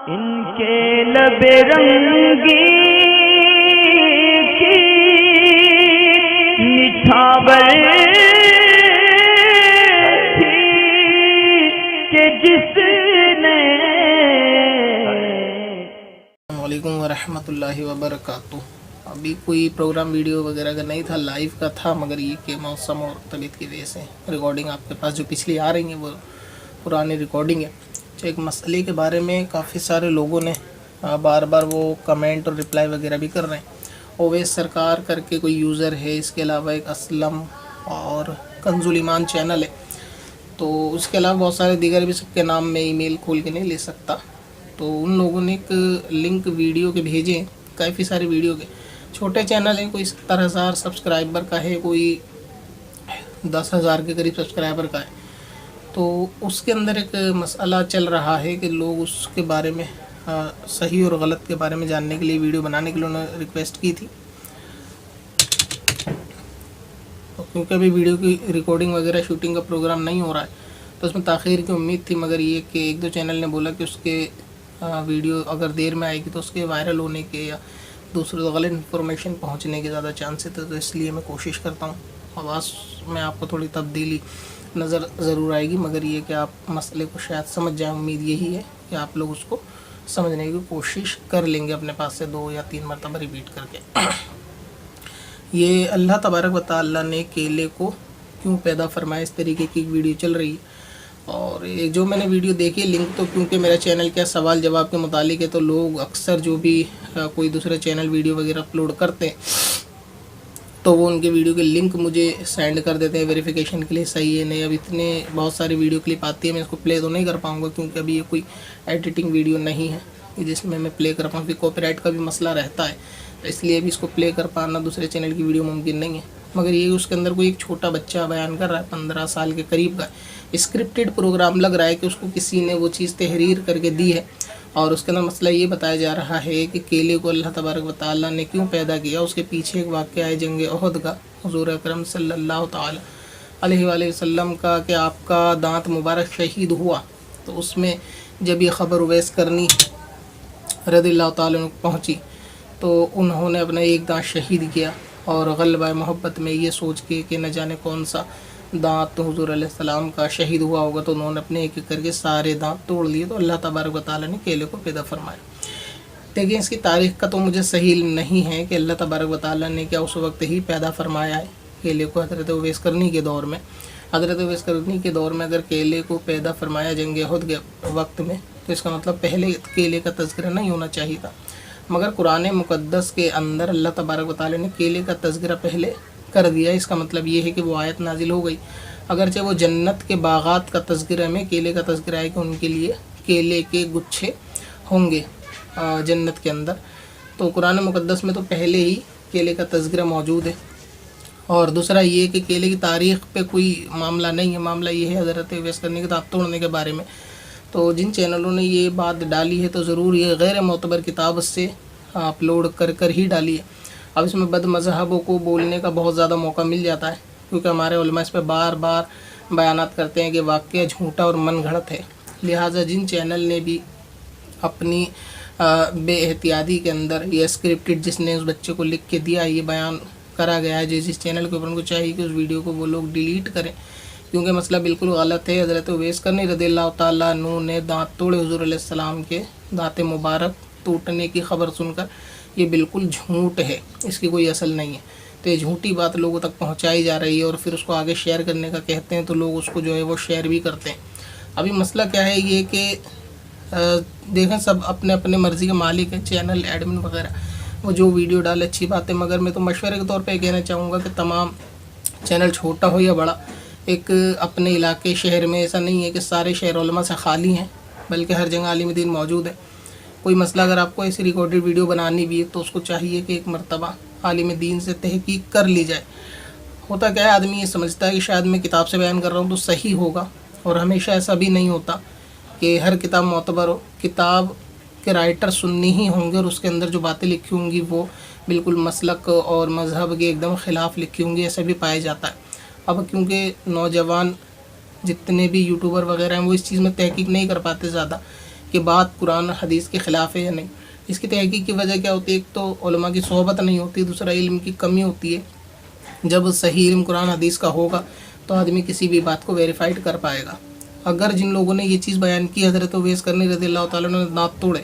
ان کے لب رنگی کی نچھاور تھی کہ جس نے السلام علیکم ورحمۃ اللہ وبرکاتہ۔ ابھی کوئی پروگرام ویڈیو وغیرہ کا نہیں تھا، لائیو کا تھا، مگر یہ کہ موسم اور طبیعت کی وجہ سے ریکارڈنگ آپ کے پاس جو پچھلی آ رہی ہیں وہ پرانی ریکارڈنگ ہے۔ ایک مسئلے کے بارے میں کافی سارے لوگوں نے بار بار وہ کمنٹ اور رپلائی وغیرہ بھی کر رہے ہیں۔ اویس سرکار کر کے کوئی یوزر ہے، اس کے علاوہ ایک اسلم اور کنز الایمان چینل ہے، تو اس کے علاوہ بہت سارے دیگر بھی، سب کے نام میں ای میل کھول کے نہیں لے سکتا۔ تو ان لوگوں نے ایک لنک ویڈیو کے بھیجے ہیں، کافی سارے ویڈیو کے، چھوٹے چینل ہیں، کوئی 70,000 سبسکرائبر کا ہے، کوئی 10,000 کے قریب سبسکرائبر کا ہے۔ تو اس کے اندر ایک مسئلہ چل رہا ہے کہ لوگ اس کے بارے میں صحیح اور غلط کے بارے میں جاننے کے لیے ویڈیو بنانے کے لیے انہوں نے ریکویسٹ کی تھی۔ تو کیونکہ ابھی ویڈیو کی ریکارڈنگ وغیرہ شوٹنگ کا پروگرام نہیں ہو رہا ہے تو اس میں تاخیر کی امید تھی، مگر یہ کہ ایک دو چینل نے بولا کہ اس کے ویڈیو اگر دیر میں آئے گی تو اس کے وائرل ہونے کے یا دوسرے غلط انفارمیشن پہنچنے کے زیادہ چانسز ہے، تو اس لیے میں کوشش کرتا ہوں آواز میں آپ کو تھوڑی تبدیلی نظر ضرور آئے گی، مگر یہ کہ آپ مسئلے کو شاید سمجھ جائیں۔ امید یہی ہے کہ آپ لوگ اس کو سمجھنے کی کوشش کر لیں گے اپنے پاس سے 2 یا 3 مرتبہ ریپیٹ کر کے۔ یہ اللہ تبارک و تعالیٰ نے کیلے کو کیوں پیدا فرمایا، اس طریقے کی ویڈیو چل رہی ہے۔ اور جو میں نے ویڈیو دیکھی لنک، تو کیونکہ میرا چینل کیا سوال جواب کے متعلق ہے، تو لوگ اکثر جو بھی کوئی دوسرے چینل ویڈیو وغیرہ اپلوڈ کرتے ہیں تو وہ ان کے ویڈیو کے لنک مجھے سینڈ کر دیتے ہیں ویریفیکیشن کے لیے صحیح ہے نہیں۔ اب اتنے بہت ساری ویڈیو کلپ آتی ہے، میں اس کو پلے تو نہیں کر پاؤں گا کیونکہ ابھی یہ کوئی ایڈیٹنگ ویڈیو نہیں ہے جس میں پلے کر پاؤں، کیونکہ کاپی رائٹ کا بھی مسئلہ رہتا ہے، تو اس لیے ابھی اس کو پلے کر پانا دوسرے چینل کی ویڈیو ممکن نہیں ہے۔ مگر یہ اس کے اندر کوئی ایک چھوٹا بچہ بیان کر رہا ہے، 15 سال کے قریب کا، اسکرپٹڈ پروگرام لگ رہا ہے کہ اس کو کسی نے وہ چیز تحریر کر کے دی ہے، اور اس کے اندر مسئلہ یہ بتایا جا رہا ہے کہ کیلے کو اللہ تبارک و تعالیٰ نے کیوں پیدا کیا۔ اس کے پیچھے ایک واقعہ ہے جنگ احد کا، حضور اکرم صلی اللہ تعالی علیہ وآلہ وسلم کا، کہ آپ کا دانت مبارک شہید ہوا، تو اس میں جب یہ خبر اویس کرنی رضی اللہ تعالیٰ عنہ پہنچی تو انہوں نے اپنا ایک دانت شہید کیا، اور غلبہ محبت میں یہ سوچ کے کہ نہ جانے کون سا دانت حضور علیہ السلام کا شہید ہوا ہوگا، تو انہوں نے اپنے ایک ایک کر کے سارے دانت توڑ لیے، تو اللہ تبارک و تعالیٰ نے کیلے کو پیدا فرمایا۔ لیکن اس کی تاریخ کا تو مجھے صحیح نہیں ہے کہ اللہ تبارک و تعالیٰ نے کیا اس وقت ہی پیدا فرمایا ہے کیلے کو، حضرت اویس کرنی کے دور میں۔ حضرت اویس کرنی کے دور میں اگر کیلے کو پیدا فرمایا جنگ احد کے وقت میں، تو اس کا مطلب پہلے کیلے کا تذکرہ نہیں ہونا چاہیے تھا، مگر قرآن مقدس کے اندر اللہ تبارک و تعالیٰ نے کیلے کا تذکرہ پہلے کر دیا۔ اس کا مطلب یہ ہے کہ وہ آیت نازل ہو گئی، اگرچہ وہ جنت کے باغات کا تذکرہ میں کیلے کا تذکرہ ہے کہ ان کے لیے کیلے کے گچھے ہوں گے جنت کے اندر، تو قرآن مقدس میں تو پہلے ہی کیلے کا تذکرہ موجود ہے۔ اور دوسرا یہ کہ کیلے کی تاریخ پہ کوئی معاملہ نہیں ہے، معاملہ یہ ہے حضرت اویس کرنی کے دانت توڑنے کے بارے میں۔ تو جن چینلوں نے یہ بات ڈالی ہے تو ضرور یہ غیر معتبر کتاب سے اپلوڈ کر ہی ڈالی ہے۔ اب اس میں بد مذہبوں کو بولنے کا بہت زیادہ موقع مل جاتا ہے، کیونکہ ہمارے علماء اس پہ بار بار بیانات کرتے ہیں کہ واقعہ جھوٹا اور من گھڑت ہے، لہٰذا جن چینل نے بھی اپنی بے احتیاطی کے اندر یہ اسکرپٹڈ جس نے اس بچے کو لکھ کے دیا یہ بیان کرا گیا ہے، جس چینل کے اوپر ان کو چاہیے کہ اس ویڈیو کو وہ لوگ ڈیلیٹ کریں، کیونکہ مسئلہ بالکل غلط ہے۔ حضرت اویس کرنی رضی اللہ تعالیٰ عنہ نے دانت توڑے، حضور علیہ السلام کے دانت مبارک ٹوٹنے کی خبر سن کر، یہ بالکل جھوٹ ہے، اس کی کوئی اصل نہیں ہے۔ تو یہ جھوٹی بات لوگوں تک پہنچائی جا رہی ہے، اور پھر اس کو آگے شیئر کرنے کا کہتے ہیں تو لوگ اس کو جو ہے وہ شیئر بھی کرتے ہیں۔ ابھی مسئلہ کیا ہے یہ کہ دیکھیں سب اپنے اپنے مرضی کے مالک ہیں، چینل ایڈمن وغیرہ، وہ جو ویڈیو ڈالے اچھی بات ہے، مگر میں تو مشورے کے طور پہ کہنا چاہوں گا کہ تمام چینل چھوٹا ہو یا بڑا، ایک اپنے علاقے شہر میں ایسا نہیں ہے کہ سارے شہر علماء سے خالی ہیں، بلکہ ہر جگہ عالم دین موجود ہے۔ کوئی مسئلہ اگر آپ کو ایسی ریکارڈڈ ویڈیو بنانی بھی ہے تو اس کو چاہیے کہ ایک مرتبہ عالم دین سے تحقیق کر لی جائے۔ ہوتا کیا ہے، آدمی یہ سمجھتا ہے کہ شاید میں کتاب سے بیان کر رہا ہوں تو صحیح ہوگا، اور ہمیشہ ایسا بھی نہیں ہوتا کہ ہر کتاب معتبر ہو۔ کتاب کے رائٹر سنی ہی ہوں گے، اور اس کے اندر جو باتیں لکھی ہوں گی وہ بالکل مسلک اور مذہب کے ایک دم خلاف لکھی ہوں گی، ایسا بھی پایا جاتا ہے۔ اب کیونکہ نوجوان جتنے بھی یوٹیوبر وغیرہ ہیں وہ اس چیز میں تحقیق نہیں کر پاتے زیادہ، کہ کہ بات قرآن حدیث کے خلاف ہے یا نہیں. اس کی تحقیق کی وجہ کیا ہوتی ہے؟ ایک تو علماء کی صحبت نہیں ہوتی، دوسرا علم کی کمی ہوتی ہے. جب صحیح علم قرآن حدیث کا ہوگا تو آدمی کسی بھی بات کو ویریفائڈ کر پائے گا. اگر جن لوگوں نے یہ چیز بیان کی، حضرت اویس کرنی رضی اللہ تعالیٰ نے دانت توڑے،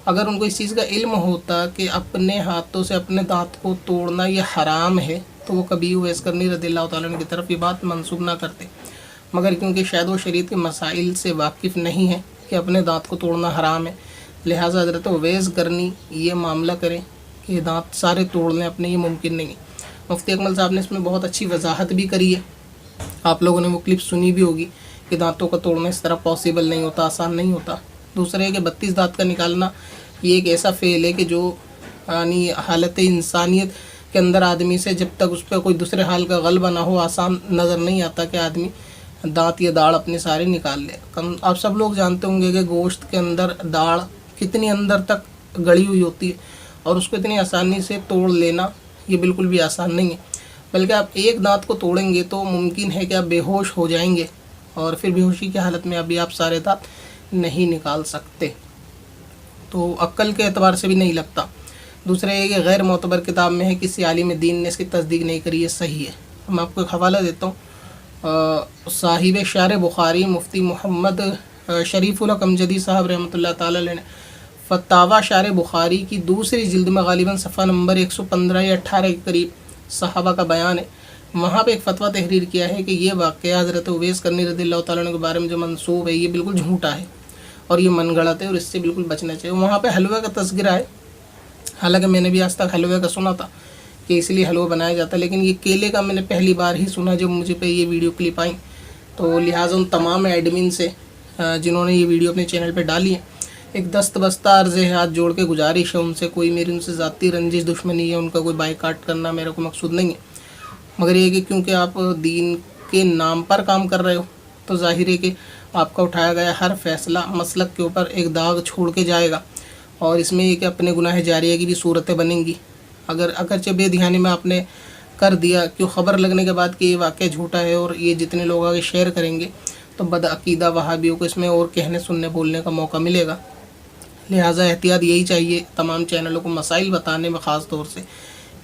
اگر ان کو اس چیز کا علم ہوتا کہ اپنے ہاتھوں سے اپنے دانت کو توڑنا یہ حرام ہے تو وہ کبھی اویس کرنی رضی اللہ تعالیٰ عنہ کی طرف یہ بات منسوب نہ کرتے. مگر کیونکہ شاید وہ شریعت کے مسائل سے واقف نہیں ہے کہ اپنے دانت کو توڑنا حرام ہے، لہٰذا حضرت اویس کرنی یہ معاملہ کریں کہ دانت سارے توڑ لیں اپنے، یہ ممکن نہیں ہے. مفتی اکمل صاحب نے اس میں بہت اچھی وضاحت بھی کری ہے، آپ لوگوں نے وہ کلپ سنی بھی ہوگی کہ دانتوں کا توڑنا اس طرح پاسبل نہیں ہوتا، آسان نہیں ہوتا. دوسرے ہے کہ 32 دانت کا نکالنا یہ ایک ایسا فعل ہے کہ جو یعنی حالت انسانیت کے اندر آدمی سے جب تک اس پہ کوئی دوسرے حال کا غلبہ نہ ہو آسان نظر نہیں آتا کہ آدمی دانت یا داڑھ اپنے سارے نکال لے. آپ سب لوگ جانتے ہوں گے کہ گوشت کے اندر داڑھ کتنی اندر تک گڑی ہوئی ہوتی ہے اور اس کو اتنی آسانی سے توڑ لینا یہ بالکل بھی آسان نہیں ہے. بلکہ آپ ایک دانت کو توڑیں گے تو ممکن ہے کہ آپ بے ہوش ہو جائیں گے اور پھر بے ہوشی کی حالت میں ابھی آپ سارے دانت نہیں نکال سکتے. تو عقل کے اعتبار سے بھی نہیں لگتا. دوسرے یہ کہ غیر معتبر کتاب میں ہے، کسی عالم دین نے اس کی تصدیق نہیں کری، یہ صحیح ہے. میں آپ کو ایک حوالہ دیتا ہوں. صاحب شرح بخاری مفتی محمد شریف اللہ کمجدی صاحب رحمۃ اللہ تعالی علیہ نے فتاوی شرح بخاری کی دوسری جلد میں غالباً صفحہ نمبر 115 یا 18 کے قریب صحابہ کا بیان ہے. وہاں پہ ایک فتویٰ تحریر کیا ہے کہ یہ واقعہ حضرت اویس کرنی رضی اللہ تعالیٰ عنہ کے بارے میں جو منسوب ہے یہ بالکل جھوٹا ہے اور یہ من گڑت ہے اور اس سے بالکل بچنا چاہیے. وہاں پہ حلوے کا تذکرہ ہے، حالانکہ میں نے بھی آج تک حلوے کا سنا تھا کہ اس لیے حلوہ بنایا جاتا ہے، لیکن یہ کیلے کا میں نے پہلی بار ہی سنا جب مجھے پہ یہ ویڈیو کلپ آئیں. تو لہٰذا ان تمام ایڈمن سے جنہوں نے یہ ویڈیو اپنے چینل پہ ڈالی ہے ایک دست بستہ عرض ہے، ہاتھ جوڑ کے گزارش ہے ان سے، کوئی میری ان سے ذاتی رنجش دشمنی ہے، ان کا کوئی بائیکاٹ کرنا میرا کوئی مقصود نہیں ہے. مگر یہ کہ کیونکہ آپ دین کے نام پر کام کر رہے ہو تو ظاہر ہے کہ آپ کا اٹھایا گیا ہر فیصلہ مسلک کے اوپر ایک داغ چھوڑ کے جائے گا، اور اس میں یہ کہ اپنے گناہ جاریہ کی بھی صورتیں بنیں گی. اگرچہ بے دھیانی میں آپ نے کر دیا، کیوں خبر لگنے کے بعد کہ یہ واقعہ جھوٹا ہے اور یہ جتنے لوگ آگے شیئر کریں گے تو بدعقیدہ وہابیوں کو اس میں اور کہنے سننے بولنے کا موقع ملے گا. لہٰذا احتیاط یہی چاہیے تمام چینلوں کو مسائل بتانے میں، خاص طور سے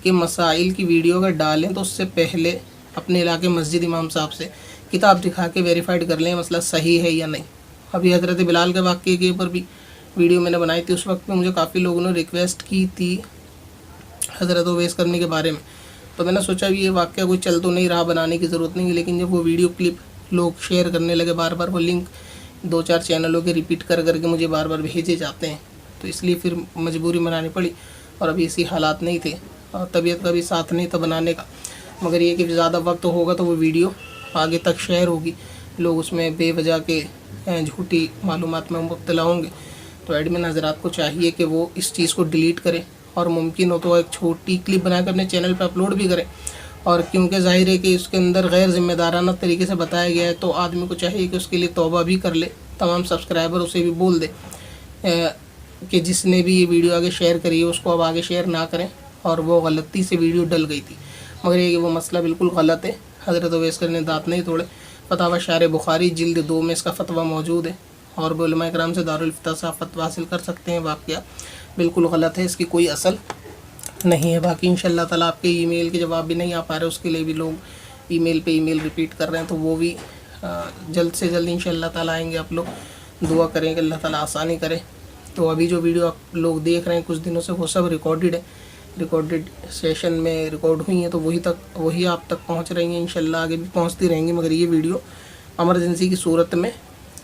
کہ مسائل کی ویڈیو اگر ڈالیں تو اس سے پہلے اپنے علاقے مسجد امام صاحب سے کتاب دکھا کے ویریفائڈ کر لیں مسئلہ صحیح ہے یا نہیں. ابھی حضرت بلال کے واقعے کے اوپر بھی ویڈیو میں نے بنائی تھی، اس وقت میں مجھے کافی لوگوں نے ریکویسٹ کی تھی حضرت اویس کرنے کے بارے میں، تو میں نے سوچا یہ واقعہ کوئی چل تو نہیں رہا، بنانے کی ضرورت نہیں ہے. لیکن جب وہ ویڈیو کلپ لوگ شیئر کرنے لگے، بار بار وہ لنک 2-4 چینلوں کے ریپیٹ کر کے مجھے بار بار بھیجے جاتے ہیں، تو اس لیے پھر مجبوری بنانی پڑی. اور ابھی اسی حالات نہیں تھے اور طبیعت کا بھی ساتھ نہیں تھا بنانے کا. مگر یہ کہ زیادہ وقت ہوگا تو وہ ویڈیو آگے تک شیئر ہوگی، لوگ اس میں بے وجہ کے جھوٹی معلومات میں مبتلا ہوں گے. تو ایڈمن حضرات کو چاہیے کہ وہ اس چیز کو ڈیلیٹ کریں اور ممکن ہو تو ایک چھوٹی کلپ بنا کے اپنے چینل پہ اپلوڈ بھی کریں. اور کیونکہ ظاہر ہے کہ اس کے اندر غیر ذمہ دارانہ طریقے سے بتایا گیا ہے تو آدمی کو چاہیے کہ اس کے لیے توبہ بھی کر لے. تمام سبسکرائبر اسے بھی بول دے کہ جس نے بھی یہ ویڈیو آگے شیئر کری ہے اس کو اب آگے شیئر نہ کریں، اور وہ غلطی سے ویڈیو ڈل گئی تھی. مگر یہ کہ وہ مسئلہ بالکل غلط ہے، حضرت اویس کرنی نے دانت نہیں توڑے. فتاوی شرح بخاری جلد 2 میں اس کا فتویٰ موجود ہے، اور وہ علماء کرام سے دارالفتاء سے آپ فتویٰ حاصل کر سکتے ہیں. واقعہ بالکل غلط ہے، اس کی کوئی اصل نہیں ہے. باقی انشاءاللہ تعالیٰ آپ کے ای میل کے جواب بھی نہیں آ پا رہے، اس کے لیے بھی لوگ ای میل پہ ای میل ریپیٹ کر رہے ہیں، تو وہ بھی جلد سے جلد انشاءاللہ تعالیٰ آئیں گے. آپ لوگ دعا کریں کہ اللہ تعالیٰ آسانی کرے. تو ابھی جو ویڈیو آپ لوگ دیکھ رہے ہیں کچھ دنوں سے وہ سب ریکارڈڈ ہے، ریکارڈڈ سیشن میں ریکارڈ ہوئی ہیں، تو وہی آپ تک پہنچ رہی ہیں، انشاءاللہ آگے بھی پہنچتی رہیں گی. مگر یہ ویڈیو ایمرجنسی کی صورت میں،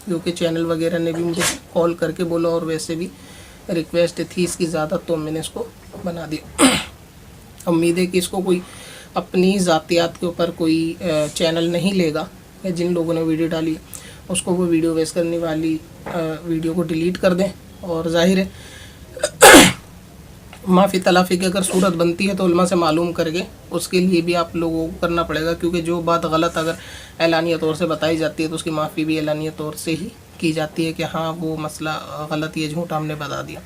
کیونکہ چینل وغیرہ نے بھی مجھے کال کر کے بولا اور ویسے بھی ریکویسٹ تھی اس کی زیادہ، تو میں نے اس کو بنا دیا. امید ہے کہ اس کو کوئی اپنی ذاتیات کے اوپر کوئی چینل نہیں لے گا، یا جن لوگوں نے ویڈیو ڈالی اس کو وہ ویڈیو ویس کرنے والی ویڈیو کو ڈیلیٹ کر دیں. اور ظاہر ہے معافی تلافی کی اگر صورت بنتی ہے تو علماء سے معلوم کر کے اس کے لیے بھی آپ لوگوں کو کرنا پڑے گا، کیونکہ جو بات غلط اگر اعلانیہ طور سے بتائی جاتی ہے تو اس کی معافی بھی اعلانیہ طور سے ہی کی جاتی ہے کہ ہاں وہ مسئلہ غلط، یہ جھوٹ ہم نے بتا دیا.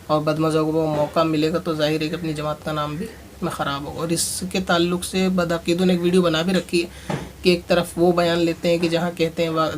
اور بدمزوں کو وہ موقع ملے گا تو ظاہر ہے کہ اپنی جماعت کا نام بھی میں خراب ہوگا. اور اس کے تعلق سے بدعقیدوں نے ایک ویڈیو بنا بھی رکھی ہے کہ ایک طرف وہ بیان لیتے ہیں کہ جہاں کہتے ہیں